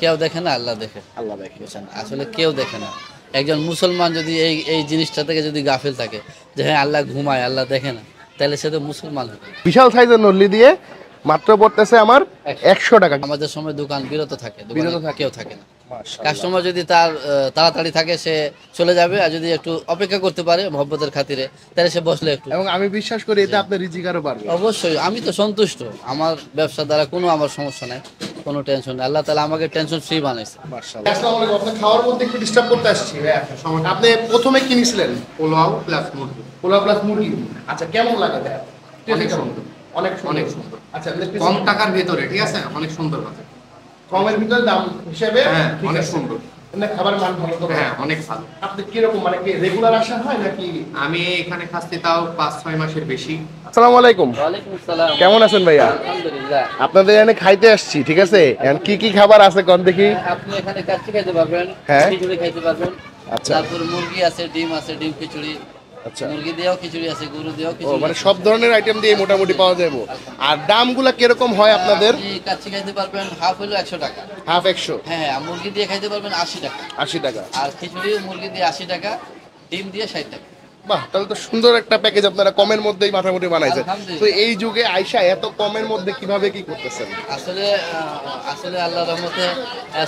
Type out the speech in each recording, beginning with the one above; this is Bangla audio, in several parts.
কেউ দেখে না, আল্লাহ দেখে। আল্লাহ দেখে। বুঝছেন, আসলে কেউ দেখে না। একজন মুসলমান যদি এই জিনিসটা থেকে যদি গাফিল থাকে যে হ্যাঁ আল্লাহ ঘুমায়, আল্লাহ দেখে না, তাহলে সে তো মুসলমান হবে। বিশাল সাইজের নল্লি দিয়ে মাত্র পড়তেছে আমার 100 টাকা। আমাদের সময় দোকান বিরত থাকে, দোকানে বিরত থাকে। কেউ থাকে না। মাশাআল্লাহ। কাস্টমার যদি তার তাড়াতাড়ি থাকে সে চলে যাবে, আর যদি একটু অপেক্ষা করতে পারে মহব্বতের খাতিরে তাহলে সে বসলে একটু। এবং আমি বিশ্বাস করি এতে আপনার রিজিক আরো বাড়বে। অবশ্যই আমি তো সন্তুষ্ট, আমার ব্যবসা দ্বারা কোনো আমার সমস্যা নাই, কোনো টেনশন নেই। আল্লাহ তাআলা আমাকে টেনশন ফ্রি বানাইছে। মাশাআল্লাহ। আসসালামু আলাইকুম। আপনি খাওয়ার মধ্যে একটু ডিস্টার্ব করতে আসছি ভাইয়া। আপনি প্রথমে কি নিছিলেন? পোলাও প্লাস মুরগি। পোলাও প্লাস মুরগি। আচ্ছা কেমন লাগে ভাইয়া? অনেক সুন্দর, অনেক অনেক সুন্দর। আচ্ছা কম টাকার ভিতরে, ঠিক আছে, অনেক সুন্দর আছে। কমের ভিতরে দাম হিসেবে হ্যাঁ, ঠিক অনেক আছে। সুন্দর। এমনি খাবারের মান ভালো তো? হ্যাঁ, অনেক ভালো। আপনি কিরকম মানে কি রেগুলার আসা হয় নাকি? আমি এখানে খাচ্ছি তাও 5-6 মাসের বেশি। আসসালামু আলাইকুম। ওয়ালাইকুম আসসালাম। কেমন আছেন ভাইয়া? আলহামদুলিল্লাহ। আপনাদের এখানে খাইতে আসছি, ঠিক আছে? এখন কি কি খাবার আছে কোন দেখি? আপনি এখানে কাচ্চি খাইতে পারবেন, হ্যাঁ। খিচুড়ি খাইতে পারবেন, আচ্ছা। তারপর মুরগি আছে, ডিম আছে, ডিম খিচুড়ি। আচ্ছা। মুরগি দিয়েও খিচুড়ি আছে, গরু দিয়েও ও খিচুড়ি মানে আছে। সব ধরনের আইটেম দিয়ে মোটামুটি পাওয়া যাবে। আর দামগুলা কিরকম হয় আপনাদের? আপনি কাচ্চি খাইতে পারবেন হাফ হলো 100 টাকা। হাফ 100, হ্যাঁ হ্যাঁ, মুরগি দিয়ে খাইতে পারবেন 80 টাকা। 80 টাকা। আর খিচুড়ি মুরগি দিয়ে 80 টাকা, ডিম দিয়ে 60 টাকা। বাহ, তাহলে তো সুন্দর একটা প্যাকেজ আপনারা কমের মধ্যেই মোটামুটি বানাইছেন। আলহামদুলিল্লাহ। তো এই যুগে আয়শা এত কমের মধ্যে কিভাবে কি করতেছেন? আসলে আল্লাহর রহমতে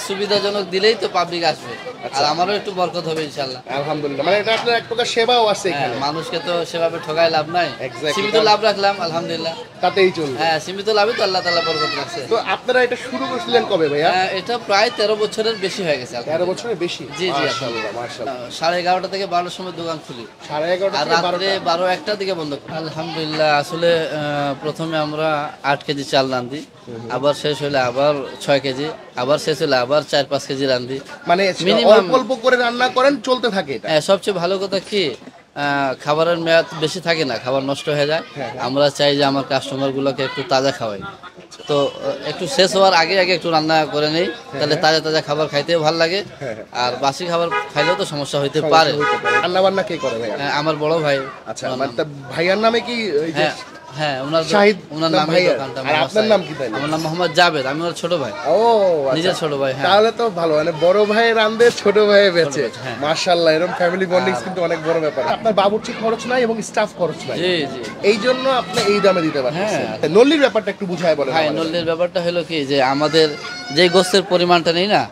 সুবিধাজনক দিলেই তো পাবলিক আসবে, আর আমারও একটু বরকত হবে ইনশাআল্লাহ। আলহামদুলিল্লাহ, মানে এটা আপনার এক প্রকার সেবাও আছে হ্যাঁ, এখানে। মানুষকে তো সেভাবে ঠকায় লাভ নাই, Exactly. সীমিত লাভ রাখলাম আলহামদুলিল্লাহ। তাতেই চলবে। হ্যাঁ, সীমিত লাভই তো আল্লাহ তাআলা বরকত রাখছে। তো আপনারা এটা শুরু করছিলেন কবে ভাইয়া? এটা প্রায় 13 বছরের বেশি হয়ে গেছে। 13 বছরের বেশি। জি জি, মাশাআল্লাহ মাশাআল্লাহ। 11:30 থেকে 12টার সময় দোকান খুলি, 11:30 আর থেকে রাত্রে 12টা। 12-1টার দিকে বন্ধ করি। আলহামদুলিল্লাহ, আসলে প্রথমে আমরা 8 কেজি চাল রান্ধি, আবার শেষ হলে আবার 6 কেজি, আবার শেষ হলে আবার 4-5 কেজি রান্ধি। মানে Minimum- অল্প অল্প করে রান্না করেন, চলতে থাকে এটা। সবচেয়ে ভালো কথা কি, খাবারের মেয়াদ বেশি থাকে না, খাবার নষ্ট হয়ে যায়। আমরা চাই যে আমার কাস্টমার গুলোকে একটু তাজা খাওয়াই, তো একটু শেষ হওয়ার আগে আগে একটু রান্না করে নেই, তাহলে তাজা তাজা খাবার খাইতেও ভালো লাগে। আর বাসি খাবার খাইলেও তো সমস্যা হইতে পারে। রান্না বান্না কে করে ভাইয়া? আমার বড় ভাই। আচ্ছা, মানে তা ভাইয়ার নামে কি ওই যে হ্যাঁ হ্যাঁ, শাহিদ ওনার নাম নামে ভাইয়া? দোকানটা। আর মোহাম্মদ আপনার সাইদ। নাম কি তাইলে? আমার নাম মোহাম্মদ জাবেদ, আমি ওর ছোট ভাই। ও আচ্ছা। নিজের ছোট ভাই। হ্যাঁ, তাহলে তো ভালো, মানে বড় ভাই রান্দে, ছোট ভাই বেচে। হ্যাঁ। মাশাআল্লাহ, এরকম ফ্যামিলি বন্ডিং কিন্তু অনেক বড় ব্যাপার। আপনার বাবুর্চি খরচ নাই এবং স্টাফ খরচ নাই, জি জি। এই জন্য আপনি এই দামে দিতে পারছেন। হ্যাঁ। নল্লির ব্যাপারটা একটু বুঝায় বলেন ভাই, আমাদের। নল্লির ব্যাপারটা হলো কি, যে আমাদের যে গোস্তের পরিমাণটা নেই না,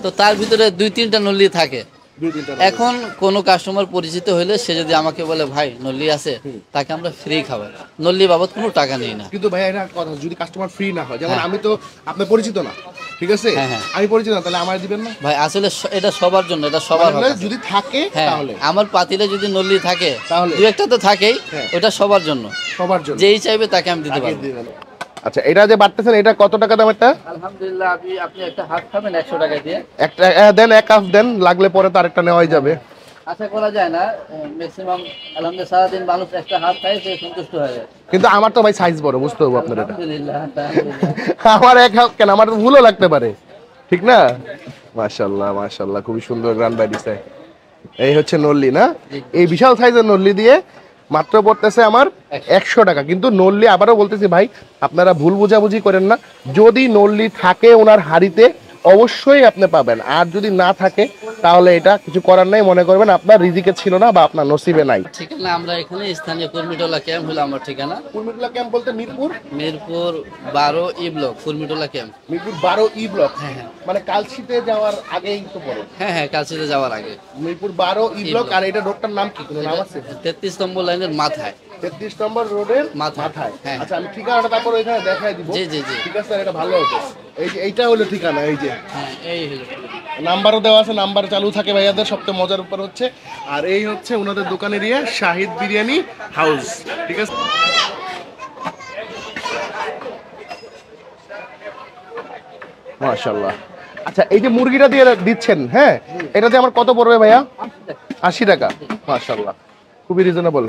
তো তার ভিতরে 2-3টা নল্লি থাকে। দুই তিনটা এখন কোনো কাস্টমার পরিচিত হলে সে যদি আমাকে বলে ভাই নল্লি আছে, তাকে আমরা ফ্রি খাওয়াই, নল্লি বাবদ কোনো টাকা নেই না। কিন্তু ভাই এটা কথা, যদি কাস্টমার ফ্রি না হয়, যেমন হ্যাঁ। আমি তো আপনার পরিচিত না, ঠিক আছে? হ্যাঁ, হ্যাঁ। আমি পরিচিত না, তাহলে আমার দিবেন না? ভাই আসলে এটা সবার জন্য, এটা সবার মানে হক আছে। যদি থাকে হ্যাঁ, তাহলে আমার পাতিলে যদি নল্লি থাকে, তাহলে? 2-1টা তো থাকেই, হ্যাঁ। ওটা সবার জন্য, সবার জন্য যেই চাইবে তাকে আমি দিতে তাকে পারবো। দিবেন। আচ্ছা, এটা যে বাড়তেছেন, এটা কত টাকা দাম? একটা আলহামদুলিল্লাহ, আপনি একটা হাত খাবেন 100 টাকা দিয়ে, একটা দেন, এক কাপ দেন, লাগলে পরে তো আরেকটা নেওয়াই যাবে। আশা করা যায় না ম্যাক্সিমাম। আলহামদুলিল্লাহ, সারাদিন মানুষ একটা হাত খায়, সে সন্তুষ্ট হয়ে যায়। কিন্তু আমার তো ভাই সাইজ বড়, বুঝতে হবে আপনার। এটা আলহামদুলিল্লাহ, আলহামদুলিল্লাহ। আমার এক হাত কেন, আমার ভুলও লাগতে পারে, ঠিক না? মাশাআল্লাহ মাশাআল্লাহ, খুবই সুন্দর গ্রান বাইডিছে। এই হচ্ছে নল্লি না? এই বিশাল সাইজের নল্লি দিয়ে মাত্র পড়তেছে আমার 100 টাকা। কিন্তু নল্লি, আবারও বলতেছি ভাই, আপনারা ভুল বোঝাবুঝি করেন না। যদি নল্লি থাকে ওনার হাড়িতে, অবশ্যই আপনি পাবেন। আর যদি না থাকে তাহলে এটা কিছু করার নাই, মনে করবেন আপনার রিজিকে ছিল না বা আপনার নসিবে নাই। ঠিকানা আমরা এখানে স্থানীয় কুর্মিটোলা ক্যাম্প হলো আমার ঠিকানা। কুর্মিটোলা ক্যাম্প বলতে Mirpur Mirpur 12 E block, Kurmitola camp. Mirpur 12 E block. হ্যাঁ হ্যাঁ মানে কালশিতে যাওয়ার আগেই তো পড়ে হ্যাঁ হ্যাঁ, কালচিতে যাওয়ার আগে। Mirpur 12 E block. আর এটা রোডটার নাম কি, কোনো নাম আছে? 33 নম্বর লাইনের মাথায়। 33 নম্বর রোডের মাথায়। মাথায়। হ্যাঁ। আচ্ছা, আমি ঠিকানাটা তারপর এখানে দেখাই দিব। জি জি জি। ঠিক আছে, এটা ভালো হবে। এই যে এইটা হলো ঠিকানা, এই যে হ্যাঁ, এই হলো। নাম্বারও দেওয়া আছে, নাম্বার চালু থাকে ভাইয়াদের। সবচেয়ে মজার উপর হচ্ছে, আর এই হচ্ছে ওনাদের দোকানের শাহিদ বিরিয়ানি হাউস, ঠিক আছে? মাশাআল্লাহ। আচ্ছা, এই যে মুরগিটা দিয়ে দিচ্ছেন, হ্যাঁ, এটা দিয়ে আমার কত পড়বে ভাইয়া? 80 টাকা। মাশাআল্লাহ, খুবই রিজনেবল।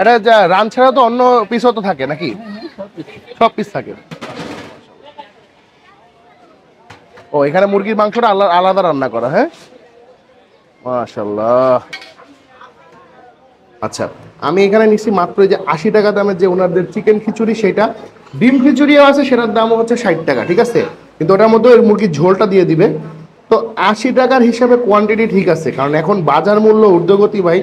এটা যা রান ছাড়া তো অন্য পিসও তো থাকে নাকি? সব পিস থাকে। ও, এখানে মুরগির মাংসটা আলাদা রান্না করা, হ্যাঁ? মাশাআল্লাহ। আচ্ছা, আমি এখানে নিচ্ছি মাত্র যে 80 টাকা দামের যে ওনাদের চিকেন খিচুড়ি, সেটা। ডিম খিচুড়িও আছে, সেটার দাম হচ্ছে 60 টাকা, ঠিক আছে? কিন্তু ওটার মধ্যে ওই মুরগির ঝোলটা দিয়ে দিবে। তো 80 টাকার হিসাবে কোয়ান্টিটি ঠিক আছে, কারণ এখন বাজার মূল্য ঊর্ধ্বগতি ভাই।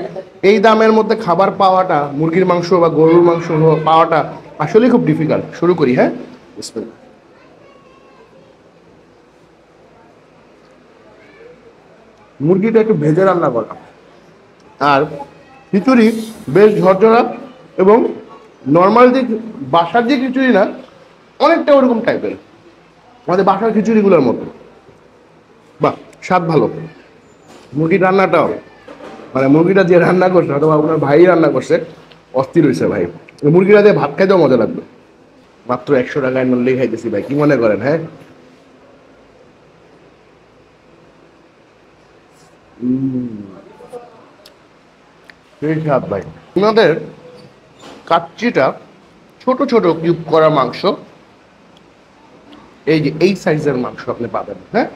এই দামের মধ্যে খাবার পাওয়াটা, মুরগির মাংস বা গরুর মাংস পাওয়াটা আসলে খুব ডিফিকাল্ট। শুরু করি, হ্যাঁ। বিসমিল্লাহ। মুরগিটা একটু ভেজে রান্না করা, আর খিচুড়ি বেশ ঝরঝরা এবং নর্মাল যে বাসার যে খিচুড়ি না, অনেকটা ওরকম টাইপের, আমাদের বাসার খিচুড়িগুলোর মতো। বাহ, স্বাদ ভালো। মুরগির রান্নাটাও, মানে মুরগিটা যে রান্না করছে অথবা আপনার ভাই রান্না করছে, অস্থির হয়েছে ভাই। মুরগিটা দিয়ে ভাত খাইতেও মজা লাগবে। মাত্র 100 টাকায় নল্লি খাইতেছি ভাই, কি মনে করেন? হ্যাঁ, সেই স্বাদ ভাই। আপনাদের কাচ্চিটা ছোট ছোট কিউব করা মাংস, এই যে এই সাইজের মাংস আপনি পাবেন, হ্যাঁ,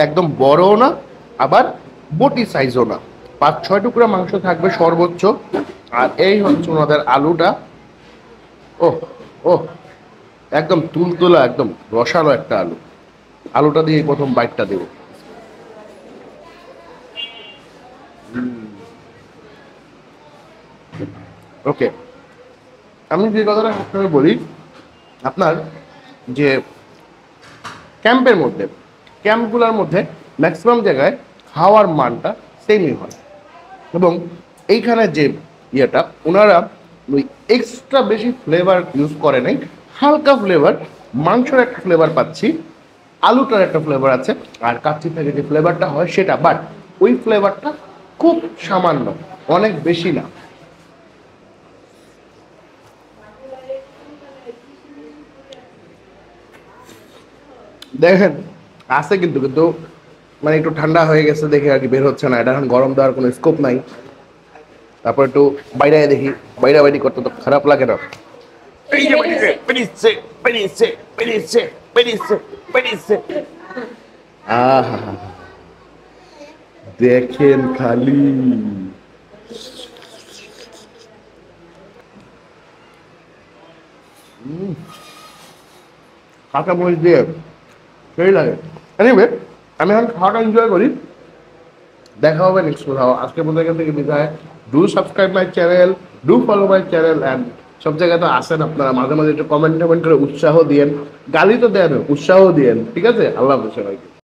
একদম বড়ও না আবার বটি সাইজও না, 5-6 টুকরা মাংস থাকবে সর্বোচ্চ। আর এই হচ্ছে ওনাদের আলুটা, ও ও একদম তুলতুলা, একদম রসালো একটা আলু। আলুটা দিয়ে প্রথম বাইটটা দেব। ওকে, আমি যে কথাটা আপনাকে বলি, আপনার যে ক্যাম্পের মধ্যে, ক্যাম্পগুলোর মধ্যে ম্যাক্সিমাম জায়গায় খাওয়ার মানটা সেমই হয়, এবং এইখানে যে ইয়েটা ওনারা ওই এক্সট্রা বেশি ফ্লেভার ইউজ করে নাই, হালকা ফ্লেভার, মাংসের একটা ফ্লেভার পাচ্ছি, আলুটার একটা ফ্লেভার আছে, আর কাচ্চি থেকে যে ফ্লেভারটা হয় সেটা, বাট ওই ফ্লেভারটা খুব সামান্য, অনেক বেশি না। দেখেন আছে কিন্তু কিন্তু মানে একটু ঠান্ডা হয়ে গেছে দেখে আর কি বের হচ্ছে না, এটা এখন গরম দেওয়ার কোনো স্কোপ নাই। তারপর একটু বাইরে দেখি, বাইরে বাইরে করতে তো খারাপ লাগে না। এই যে বেরিয়েছে বেরিয়েছে বেরিয়েছে বেরিয়েছে বেরিয়েছে, আহা দেখেন খালি। কাঁচা মরিচ দিয়ে সেই লাগে। এনিওয়ে, আমি এখন খাওয়াটা এনজয় করি। দেখা হবে নেক্সট কোথাও। আজকের মধ্যে এখান থেকে বিদায়। Do subscribe my channel, do follow my channel, and সব জায়গায় তো আসেন আপনারা, মাঝে মাঝে একটু কমেন্ট টমেন্ট করে উৎসাহ দিয়েন, গালি তো দেন, উৎসাহ দিয়েন, ঠিক আছে? আল্লাহ হাফেজ সবাইকে।